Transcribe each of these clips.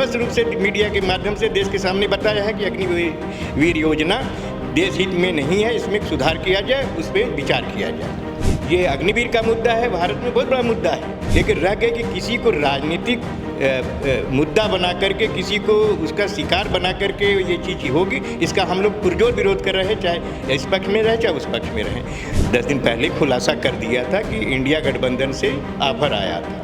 स्पष्ट रूप से मीडिया के माध्यम से देश के सामने बताया है कि अग्निवीर योजना देश हित में नहीं है, इसमें सुधार किया जाए, उस पर विचार किया जाए। ये अग्निवीर का मुद्दा है, भारत में बहुत बड़ा मुद्दा है, लेकिन रह गए कि किसी को राजनीतिक मुद्दा बना करके, किसी को उसका शिकार बना करके ये चीज़ होगी, इसका हम लोग पुरजोर विरोध कर रहे हैं, चाहे इस पक्ष में रहे चाहे उस पक्ष में रहें। 10 दिन पहले खुलासा कर दिया था कि इंडिया गठबंधन से ऑफर आया था।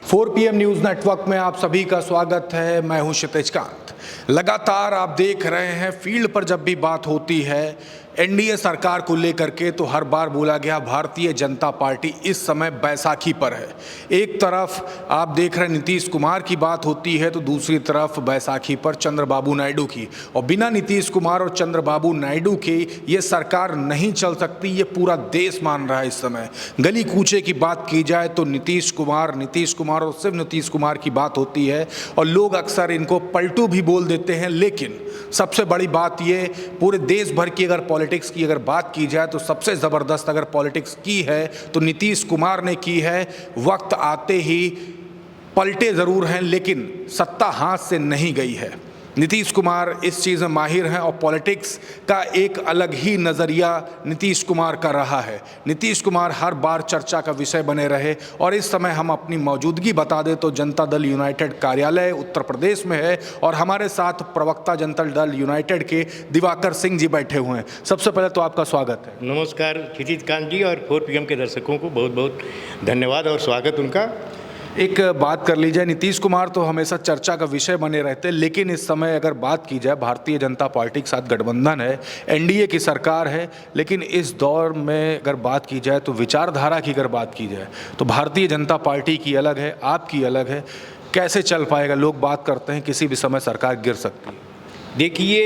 4 PM न्यूज़ नेटवर्क में आप सभी का स्वागत है। मैं हूं क्षितिज कांत। लगातार आप देख रहे हैं फील्ड पर जब भी बात होती है एनडीए सरकार को लेकर के तो हर बार बोला गया भारतीय जनता पार्टी इस समय बैसाखी पर है। एक तरफ आप देख रहे हैं नीतीश कुमार की बात होती है तो दूसरी तरफ बैसाखी पर चंद्रबाबू नायडू की, और बिना नीतीश कुमार और चंद्रबाबू नायडू के ये सरकार नहीं चल सकती, ये पूरा देश मान रहा है। इस समय गली कूचे की बात की जाए तो नीतीश कुमार और सिर्फ नीतीश कुमार की बात होती है, और लोग अक्सर इनको पलटू भी बोल देते हैं। लेकिन सबसे बड़ी बात ये, पूरे देश भर की अगर पॉलिटिक्स की अगर बात की जाए तो सबसे ज़बरदस्त अगर पॉलिटिक्स की है तो नीतीश कुमार ने की है। वक्त आते ही पलटे ज़रूर हैं, लेकिन सत्ता हाथ से नहीं गई है। नीतीश कुमार इस चीज़ में माहिर हैं और पॉलिटिक्स का एक अलग ही नज़रिया नीतीश कुमार का रहा है। नीतीश कुमार हर बार चर्चा का विषय बने रहे, और इस समय हम अपनी मौजूदगी बता दें तो जनता दल यूनाइटेड कार्यालय उत्तर प्रदेश में है, और हमारे साथ प्रवक्ता जनता दल यूनाइटेड के दिवाकर सिंह जी बैठे हुए हैं। सबसे पहले तो आपका स्वागत है। नमस्कार क्षितिज कांत जी, और 4 PM के दर्शकों को बहुत बहुत धन्यवाद और स्वागत उनका। एक बात कर ली जाए, नीतीश कुमार तो हमेशा चर्चा का विषय बने रहते हैं, लेकिन इस समय अगर बात की जाए भारतीय जनता पार्टी के साथ गठबंधन है, एनडीए की सरकार है, लेकिन इस दौर में अगर बात की जाए तो विचारधारा की अगर बात की जाए तो भारतीय जनता पार्टी की अलग है, आपकी अलग है। कैसे चल पाएगा? लोग बात करते हैं किसी भी समय सरकार गिर सकती है। देखिए,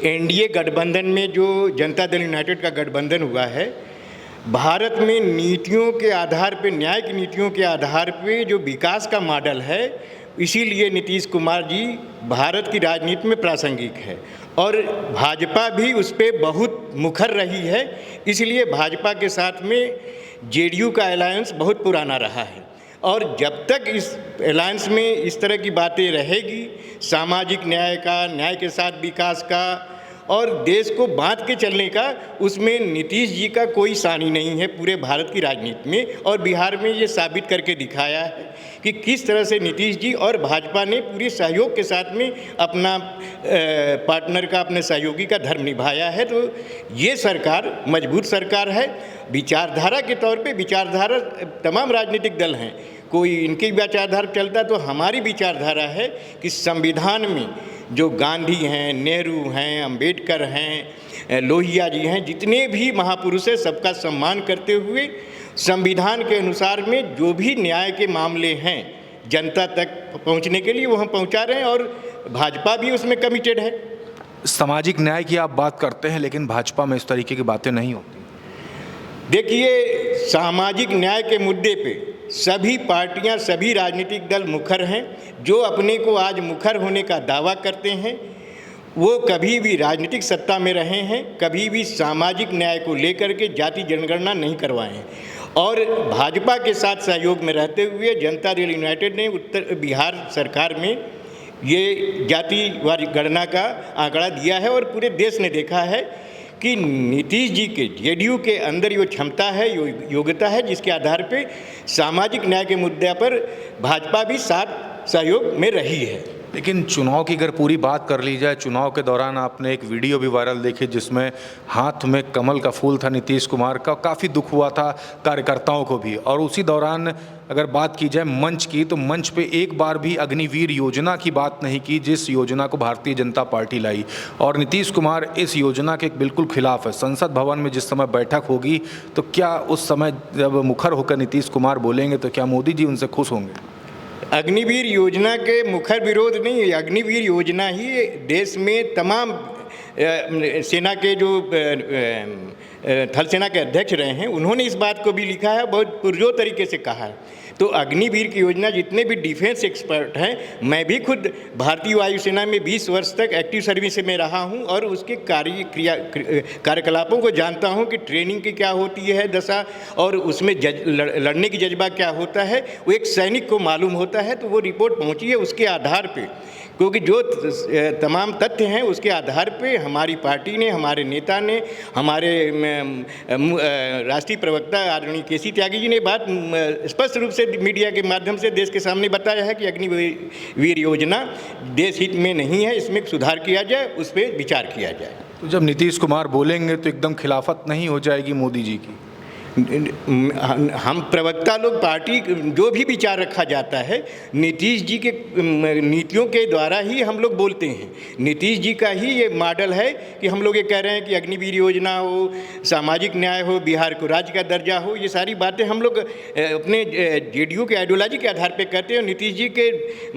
एनडीए गठबंधन में जो जनता दल यूनाइटेड का गठबंधन हुआ है, भारत में नीतियों के आधार पे, न्याय की नीतियों के आधार पे जो विकास का मॉडल है, इसीलिए नीतीश कुमार जी भारत की राजनीति में प्रासंगिक है, और भाजपा भी उस पर बहुत मुखर रही है। इसलिए भाजपा के साथ में जेडीयू का अलायंस बहुत पुराना रहा है, और जब तक इस अलायंस में इस तरह की बातें रहेगी, सामाजिक न्याय का, न्याय के साथ विकास का और देश को बांध के चलने का, उसमें नीतीश जी का कोई सानी नहीं है पूरे भारत की राजनीति में। और बिहार में ये साबित करके दिखाया है कि किस तरह से नीतीश जी और भाजपा ने पूरे सहयोग के साथ में अपना पार्टनर का, अपने सहयोगी का धर्म निभाया है। तो ये सरकार मजबूत सरकार है। विचारधारा के तौर पे विचारधारा तमाम राजनीतिक दल हैं, कोई इनकी विचारधारा चलता, तो हमारी विचारधारा है कि संविधान में जो गांधी हैं, नेहरू हैं, अंबेडकर हैं, लोहिया जी हैं, जितने भी महापुरुष हैं, सबका सम्मान करते हुए संविधान के अनुसार में जो भी न्याय के मामले हैं जनता तक पहुंचने के लिए वो हम पहुंचा रहे हैं, और भाजपा भी उसमें कमिटेड है। सामाजिक न्याय की आप बात करते हैं, लेकिन भाजपा में इस तरीके की बातें नहीं होती। देखिए, सामाजिक न्याय के मुद्दे पे सभी पार्टियां, सभी राजनीतिक दल मुखर हैं। जो अपने को आज मुखर होने का दावा करते हैं, वो कभी भी राजनीतिक सत्ता में रहे हैं, कभी भी सामाजिक न्याय को लेकर के जाति जनगणना नहीं करवाए हैं। और भाजपा के साथ सहयोग में रहते हुए जनता दल यूनाइटेड ने उत्तर बिहार सरकार में ये जातिवार गणना का आंकड़ा दिया है, और पूरे देश ने देखा है कि नीतीश जी के जेडीयू के अंदर ये क्षमता है, योग्यता है, जिसके आधार पे सामाजिक न्याय के मुद्दे पर भाजपा भी साथ सहयोग में रही है। लेकिन चुनाव की अगर पूरी बात कर ली जाए, चुनाव के दौरान आपने एक वीडियो भी वायरल देखी जिसमें हाथ में कमल का फूल था नीतीश कुमार का, काफ़ी दुख हुआ था कार्यकर्ताओं को भी। और उसी दौरान अगर बात की जाए मंच की, तो मंच पे एक बार भी अग्निवीर योजना की बात नहीं की, जिस योजना को भारतीय जनता पार्टी लाई, और नीतीश कुमार इस योजना के बिल्कुल खिलाफ है। संसद भवन में जिस समय बैठक होगी तो क्या उस समय जब मुखर होकर नीतीश कुमार बोलेंगे तो क्या मोदी जी उनसे खुश होंगे? अग्निवीर योजना के मुखर विरोध नहीं है। अग्निवीर योजना ही देश में तमाम सेना के जो थल सेना के अध्यक्ष रहे हैं, उन्होंने इस बात को भी लिखा है, बहुत पुरजोर तरीके से कहा है। तो अग्निवीर की योजना, जितने भी डिफेंस एक्सपर्ट हैं, मैं भी खुद भारतीय वायुसेना में 20 वर्ष तक एक्टिव सर्विस में रहा हूं और उसके कार्यकलापों को जानता हूं कि ट्रेनिंग की क्या होती है दशा और उसमें लड़ने की जज्बा क्या होता है, वो एक सैनिक को मालूम होता है। तो वो रिपोर्ट पहुंची है, उसके आधार पे, क्योंकि जो तमाम तथ्य हैं उसके आधार पे हमारी पार्टी ने, हमारे नेता ने, हमारे राष्ट्रीय प्रवक्ता आदरणीय केसी त्यागी जी ने बात स्पष्ट रूप से मीडिया के माध्यम से देश के सामने बताया है कि अग्निवीर योजना देश हित में नहीं है, इसमें सुधार किया जाए, उस पर विचार किया जाए। तो जब नीतीश कुमार बोलेंगे तो एकदम खिलाफत नहीं हो जाएगी मोदी जी की? हम प्रवक्ता लोग, पार्टी जो भी विचार रखा जाता है नीतीश जी के नीतियों के द्वारा ही हम लोग बोलते हैं। नीतीश जी का ही ये मॉडल है कि हम लोग ये कह रहे हैं कि अग्निवीर योजना हो, सामाजिक न्याय हो, बिहार को राज्य का दर्जा हो, ये सारी बातें हम लोग अपने जेडीयू के आइडियोलॉजी के आधार पर कहते हैं और नीतीश जी के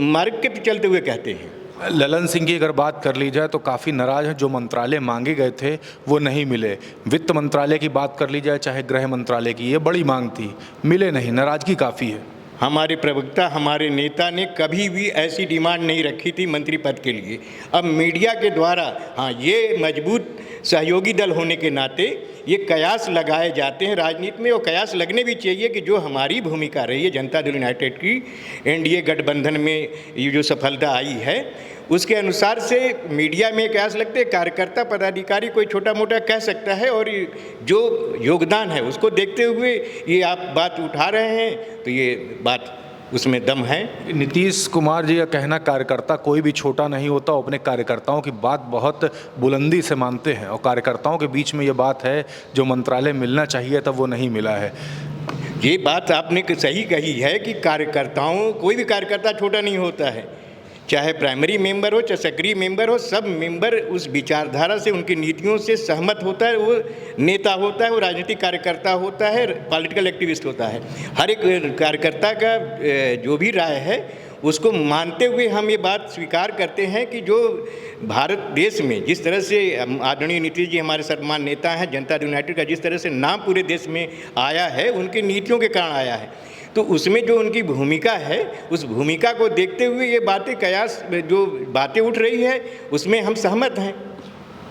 मार्ग के चलते हुए कहते हैं। ललन सिंह की अगर बात कर ली जाए तो काफ़ी नाराज़ हैं, जो मंत्रालय मांगे गए थे वो नहीं मिले। वित्त मंत्रालय की बात कर ली जाए, चाहे गृह मंत्रालय की, ये बड़ी मांग थी, मिले नहीं, नाराज़गी काफ़ी है। हमारे प्रवक्ता, हमारे नेता ने कभी भी ऐसी डिमांड नहीं रखी थी मंत्री पद के लिए। अब मीडिया के द्वारा, हाँ, ये मजबूत सहयोगी दल होने के नाते ये कयास लगाए जाते हैं राजनीति में, और कयास लगने भी चाहिए कि जो हमारी भूमिका रही है जनता दल यूनाइटेड की एनडीए गठबंधन में ये जो सफलता आई है उसके अनुसार से मीडिया में कयास लगते हैं। कार्यकर्ता पदाधिकारी कोई छोटा मोटा कह सकता है और जो योगदान है उसको देखते हुए ये आप बात उठा रहे हैं, तो ये बात उसमें दम है। नीतीश कुमार जी का कहना कार्यकर्ता कोई भी छोटा नहीं होता, वो अपने कार्यकर्ताओं की बात बहुत बुलंदी से मानते हैं और कार्यकर्ताओं के बीच में ये बात है जो मंत्रालय मिलना चाहिए था वो नहीं मिला है। ये बात आपने सही कही है कि कार्यकर्ताओं, कोई भी कार्यकर्ता छोटा नहीं होता है, चाहे प्राइमरी मेंबर हो चाहे सक्रिय मेंबर हो, सब मेंबर उस विचारधारा से, उनकी नीतियों से सहमत होता है, वो नेता होता है, वो राजनीतिक कार्यकर्ता होता है, पॉलिटिकल एक्टिविस्ट होता है। हर एक कार्यकर्ता का जो भी राय है उसको मानते हुए हम ये बात स्वीकार करते हैं कि जो भारत देश में जिस तरह से आदरणीय नीतीश जी हमारे सर्वमान्य नेता हैं, जनता दल यूनाइटेड का जिस तरह से नाम पूरे देश में आया है, उनकी नीतियों के कारण आया है। तो उसमें जो उनकी भूमिका है, उस भूमिका को देखते हुए ये बातें कयास जो बातें उठ रही है उसमें हम सहमत हैं।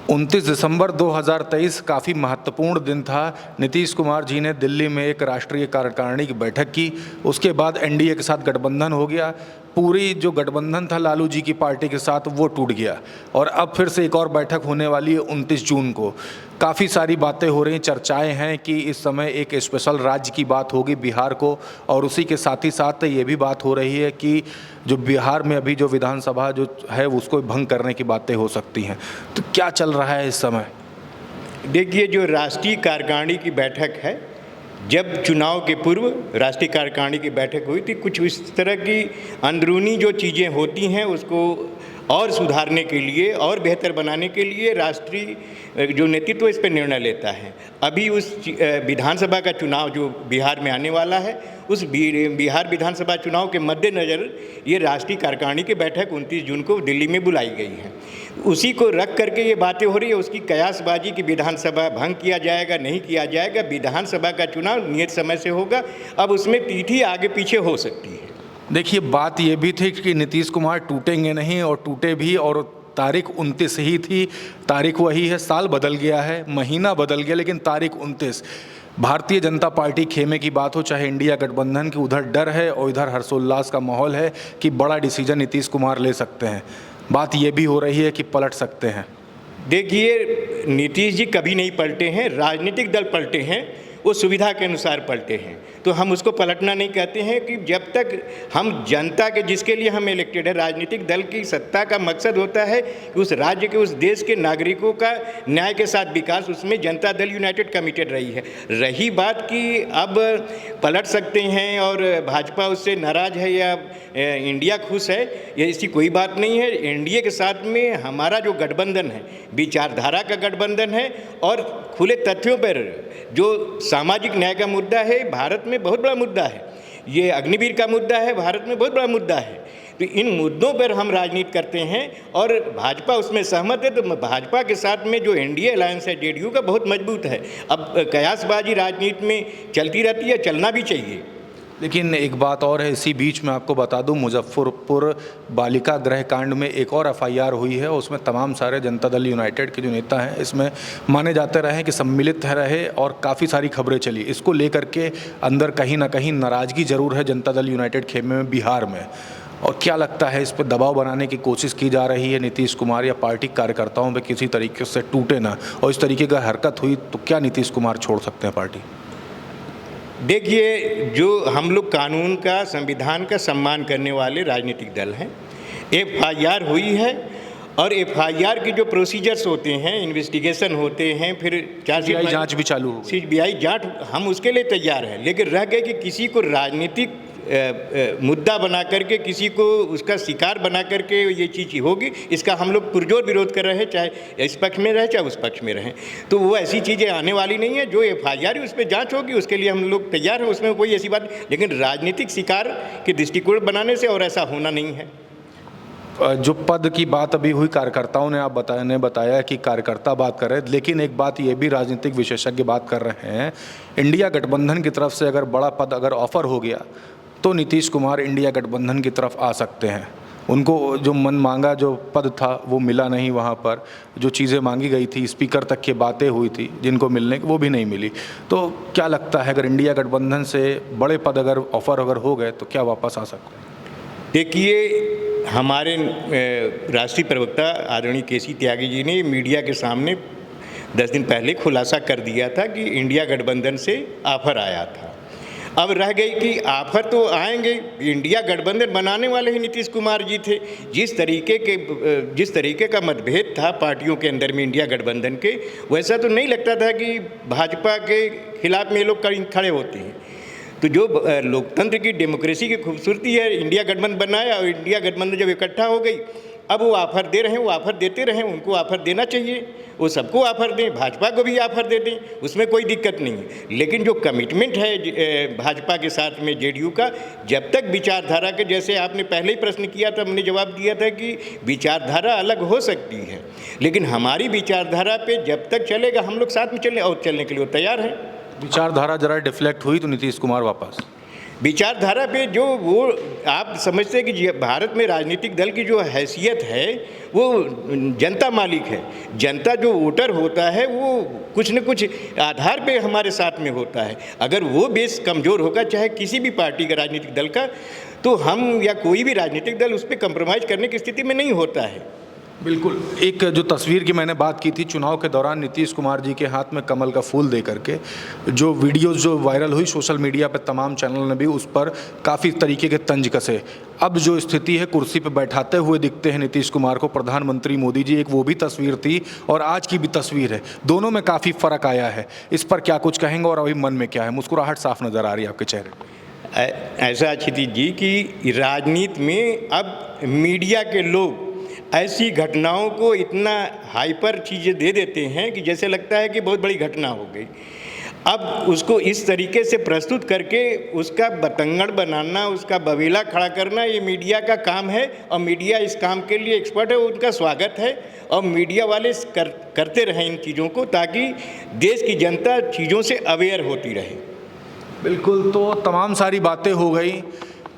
29 दिसंबर 2023 काफ़ी महत्वपूर्ण दिन था। नीतीश कुमार जी ने दिल्ली में एक राष्ट्रीय कार्यकारिणी की बैठक की, उसके बाद एनडीए के साथ गठबंधन हो गया। पूरी जो गठबंधन था लालू जी की पार्टी के साथ वो टूट गया और अब फिर से एक और बैठक होने वाली है 29 जून को। काफ़ी सारी बातें हो रही, चर्चाएं हैं कि इस समय एक स्पेशल राज्य की बात होगी बिहार को, और उसी के साथ ही साथ ये भी बात हो रही है कि जो बिहार में अभी जो विधानसभा जो है उसको भंग करने की बातें हो सकती हैं। तो क्या चल रहा है इस समय? देखिए, जो राष्ट्रीय कार्यकारिणी की बैठक है, जब चुनाव के पूर्व राष्ट्रीय कार्यकारिणी की बैठक हुई थी, कुछ इस तरह की अंदरूनी जो चीज़ें होती हैं उसको और सुधारने के लिए और बेहतर बनाने के लिए राष्ट्रीय जो नेतृत्व इस पर निर्णय लेता है। अभी उस विधानसभा का चुनाव जो बिहार में आने वाला है, उस बिहार विधानसभा चुनाव के मद्देनज़र ये राष्ट्रीय कार्यकारिणी की बैठक 29 जून को दिल्ली में बुलाई गई है। उसी को रख करके ये बातें हो रही है, उसकी कयासबाजी की विधानसभा भंग किया जाएगा, नहीं किया जाएगा। विधानसभा का चुनाव नियत समय से होगा, अब उसमें तिथि आगे पीछे हो सकती है। देखिए, बात ये भी थी कि नीतीश कुमार टूटेंगे नहीं और टूटे भी, और तारीख 29 ही थी, तारीख वही है। साल बदल गया है, महीना बदल गया, लेकिन तारीख 29। भारतीय जनता पार्टी खेमे की बात हो चाहे इंडिया गठबंधन की, उधर डर है और इधर हर्षोल्लास का माहौल है कि बड़ा डिसीजन नीतीश कुमार ले सकते हैं। बात ये भी हो रही है कि पलट सकते हैं। देखिए, नीतीश जी कभी नहीं पलटे हैं, राजनीतिक दल पलटे हैं, वो सुविधा के अनुसार पलटे हैं। तो हम उसको पलटना नहीं कहते हैं कि जब तक हम जनता के, जिसके लिए हम इलेक्टेड है, राजनीतिक दल की सत्ता का मकसद होता है कि उस राज्य के, उस देश के नागरिकों का न्याय के साथ विकास, उसमें जनता दल यूनाइटेड कमिटेड रही है। रही बात कि अब पलट सकते हैं और भाजपा उससे नाराज़ है या इंडिया खुश है, ये ऐसी कोई बात नहीं है। एनडीए के साथ में हमारा जो गठबंधन है, विचारधारा का गठबंधन है और खुले तथ्यों पर जो सामाजिक न्याय का मुद्दा है, भारत में बहुत बड़ा मुद्दा है। ये अग्निवीर का मुद्दा है, भारत में बहुत बड़ा मुद्दा है। तो इन मुद्दों पर हम राजनीति करते हैं और भाजपा उसमें सहमत है। तो भाजपा के साथ में जो एनडीए अलायंस है जेडीयू का बहुत मजबूत है। अब कयासबाजी राजनीति में चलती रहती है, चलना भी चाहिए। लेकिन एक बात और है, इसी बीच में आपको बता दूं, मुजफ्फरपुर बालिका गृह कांड में एक और एफआईआर हुई है। उसमें तमाम सारे जनता दल यूनाइटेड के जो नेता हैं इसमें माने जाते रहे कि सम्मिलित रहे और काफ़ी सारी खबरें चली। इसको लेकर के अंदर कहीं ना कहीं नाराज़गी ज़रूर है जनता दल यूनाइटेड खेमे में, बिहार में। और क्या लगता है, इस पर दबाव बनाने की कोशिश की जा रही है नीतीश कुमार या पार्टी कार्यकर्ताओं में किसी तरीके से टूटे ना, और इस तरीके का हरकत हुई तो क्या नीतीश कुमार छोड़ सकते हैं पार्टी? देखिए, जो हम लोग कानून का, संविधान का सम्मान करने वाले राजनीतिक दल हैं, एफआईआर हुई है और एफआईआर के जो प्रोसीजर्स होते हैं, इन्वेस्टिगेशन होते हैं, फिर सीबीआई जांच भी चालू हो गई। सीबीआई जांच, हम उसके लिए तैयार हैं। लेकिन रह गए कि किसी को राजनीतिक मुद्दा बना करके, किसी को उसका शिकार बना करके ये चीज़ होगी, इसका हम लोग पुरजोर विरोध कर रहे हैं, चाहे इस पक्ष में रहे चाहे उस पक्ष में रहें। तो वो ऐसी चीज़ें आने वाली नहीं है। जो एफआईआर है उस पर जाँच होगी, उसके लिए हम लोग तैयार हैं, उसमें कोई ऐसी बात नहीं। लेकिन राजनीतिक शिकार के दृष्टिकोण बनाने से और ऐसा होना नहीं है। जो पद की बात अभी हुई, कार्यकर्ताओं ने बताया कि कार्यकर्ता बात कर रहे हैं, लेकिन एक बात ये भी राजनीतिक विशेषज्ञ बात कर रहे हैं, इंडिया गठबंधन की तरफ से अगर बड़ा पद अगर ऑफर हो गया तो नीतीश कुमार इंडिया गठबंधन की तरफ आ सकते हैं। उनको जो मन मांगा जो पद था वो मिला नहीं, वहाँ पर जो चीज़ें मांगी गई थी, स्पीकर तक की बातें हुई थी जिनको मिलने की, वो भी नहीं मिली। तो क्या लगता है, अगर इंडिया गठबंधन से बड़े पद अगर ऑफर हो गए तो क्या वापस आ सकते हैं? देखिए, हमारे राष्ट्रीय प्रवक्ता आदरणीय केसी त्यागी जी ने मीडिया के सामने 10 दिन पहले खुलासा कर दिया था कि इंडिया गठबंधन से ऑफर आया था। अब रह गई कि ऑफर तो आएंगे, इंडिया गठबंधन बनाने वाले ही नीतीश कुमार जी थे। जिस तरीके का मतभेद था पार्टियों के अंदर में इंडिया गठबंधन के, वैसा तो नहीं लगता था कि भाजपा के खिलाफ में ये लोग खड़े होते हैं। तो जो लोकतंत्र की, डेमोक्रेसी की खूबसूरती है, इंडिया गठबंधन बनाया और इंडिया गठबंधन जब इकट्ठा हो गई, अब वो ऑफर दे रहे हैं, वो ऑफर देते रहें, उनको ऑफर देना चाहिए, वो सबको ऑफर दें, भाजपा को भी ऑफर दे दें, उसमें कोई दिक्कत नहीं है। लेकिन जो कमिटमेंट है भाजपा के साथ में जेडीयू का, जब तक विचारधारा के, जैसे आपने पहले ही प्रश्न किया था, हमने जवाब दिया था कि विचारधारा अलग हो सकती है, लेकिन हमारी विचारधारा पे जब तक चलेगा हम लोग साथ में चलने और चलने के लिए तैयार हैं। विचारधारा जरा डिफ्लेक्ट हुई तो नीतीश कुमार वापस विचारधारा पे जो वो आप समझते हैं कि भारत में राजनीतिक दल की जो हैसियत है वो जनता मालिक है। जनता जो वोटर होता है वो कुछ न कुछ आधार पे हमारे साथ में होता है। अगर वो बेस कमज़ोर होगा, चाहे किसी भी पार्टी का राजनीतिक दल का, तो हम या कोई भी राजनीतिक दल उस पर कंप्रोमाइज़ करने की स्थिति में नहीं होता है। बिल्कुल। एक जो तस्वीर की मैंने बात की थी, चुनाव के दौरान नीतीश कुमार जी के हाथ में कमल का फूल दे करके जो वीडियोस जो वायरल हुई सोशल मीडिया पर, तमाम चैनल ने भी उस पर काफ़ी तरीके के तंज कसे। अब जो स्थिति है, कुर्सी पर बैठाते हुए दिखते हैं नीतीश कुमार को प्रधानमंत्री मोदी जी, एक वो भी तस्वीर थी और आज की भी तस्वीर है, दोनों में काफ़ी फ़र्क आया है। इस पर क्या कुछ कहेंगे और अभी मन में क्या है? मुस्कुराहट साफ नज़र आ रही है आपके चेहरे पर। ऐसा क्षितिज जी कि राजनीति में अब मीडिया के लोग ऐसी घटनाओं को इतना हाइपर चीज़ें दे देते हैं कि जैसे लगता है कि बहुत बड़ी घटना हो गई। अब उसको इस तरीके से प्रस्तुत करके उसका बतंगड़ बनाना, उसका बवेला खड़ा करना, ये मीडिया का काम है और मीडिया इस काम के लिए एक्सपर्ट है, उनका स्वागत है। और मीडिया वाले करते रहें इन चीज़ों को, ताकि देश की जनता चीज़ों से अवेयर होती रहे। बिल्कुल। तो तमाम सारी बातें हो गई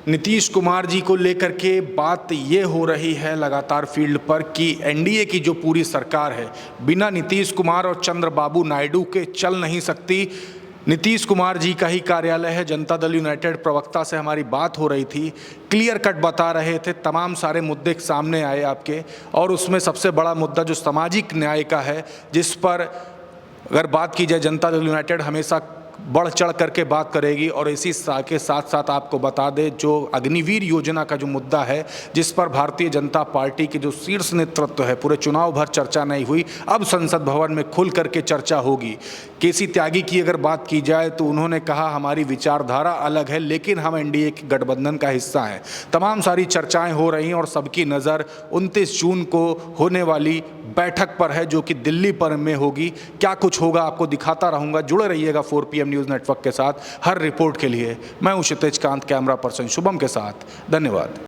नीतीश कुमार जी को लेकर के। बात ये हो रही है लगातार फील्ड पर कि एनडीए की जो पूरी सरकार है बिना नीतीश कुमार और चंद्रबाबू नायडू के चल नहीं सकती। नीतीश कुमार जी का ही कार्यालय है, जनता दल यूनाइटेड प्रवक्ता से हमारी बात हो रही थी, क्लियर कट बता रहे थे, तमाम सारे मुद्दे सामने आए आपके, और उसमें सबसे बड़ा मुद्दा जो सामाजिक न्याय का है, जिस पर अगर बात की जाए जनता दल यूनाइटेड हमेशा बढ़ चढ़ करके बात करेगी। और इसी के साथ साथ आपको बता दें, जो अग्निवीर योजना का जो मुद्दा है, जिस पर भारतीय जनता पार्टी के जो शीर्ष नेतृत्व है, पूरे चुनाव भर चर्चा नहीं हुई, अब संसद भवन में खुल करके चर्चा होगी। केसी त्यागी की अगर बात की जाए तो उन्होंने कहा हमारी विचारधारा अलग है, लेकिन हम एनडीए के गठबंधन का हिस्सा हैं। तमाम सारी चर्चाएं हो रही हैं और सबकी नज़र 29 जून को होने वाली बैठक पर है, जो कि दिल्ली पर में होगी। क्या कुछ होगा आपको दिखाता रहूँगा, जुड़े रहिएगा 4PM न्यूज़ नेटवर्क के साथ हर रिपोर्ट के लिए। मैं हूँ क्षितिज कांत, कैमरा पर्सन शुभम के साथ। धन्यवाद।